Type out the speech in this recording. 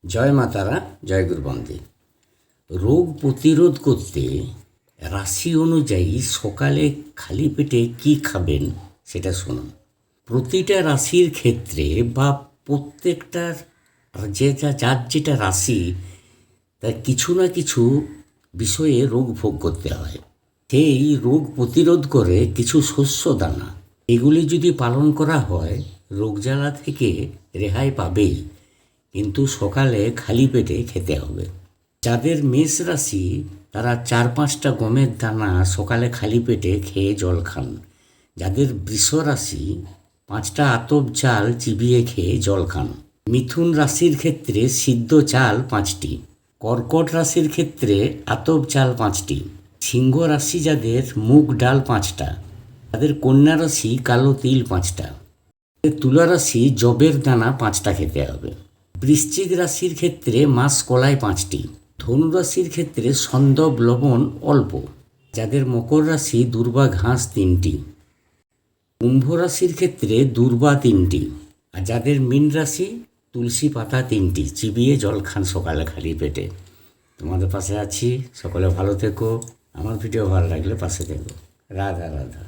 জয় মা তারা, জয় গুরুবন্দে। রোগ প্রতিরোধ করতে রাশি অনুযায়ী সকালে খালি পেটে কি খাবেন সেটা শুনুন। প্রতিটা রাশির ক্ষেত্রে বা প্রত্যেকটার যার যেটা রাশি তার কিছু না কিছু বিষয়ে রোগ ভোগ করতে হয়। সেই রোগ প্রতিরোধ করে কিছু শস্য দানা, এগুলি যদি পালন করা হয় রোগ জ্বালা থেকে রেহাই পাবেই, কিন্তু সকালে খালি পেটে খেতে হবে। যাদের মেষ রাশি তারা 4-5টা গমের দানা সকালে খালি পেটে খেয়ে জল খান। যাদের বৃষ রাশি 5টা আতপ চাল চিবিয়ে খেয়ে জল খান। মিথুন রাশির ক্ষেত্রে সিদ্ধ চাল 5টি। কর্কট রাশির ক্ষেত্রে আতপ চাল 5টি। সিংহ রাশি যাদের মুগ ডাল 5টা। যাদের কন্যা রাশি কালো তিল 5টা। তুলা রাশি জবের দানা 5টা খেতে হবে। বৃশ্চিক রাশির ক্ষেত্রে মাস কলাই 5টি। ধনু রাশির ক্ষেত্রে সন্দব লবণ অল্প। যাদের মকর রাশি দূর্বা ঘাস 3টি। কুম্ভ রাশির ক্ষেত্রে দূর্বা 3টি। আর যাদের মীন রাশি তুলসী পাতা 3টি চিবিয়ে জল খান সকালে খালি পেটে। তোমাদের পাশে আছি, সকলে ভালো থেকো। আমার ভিডিও ভালো লাগলে পাশে থেকো। রাধা রাধা।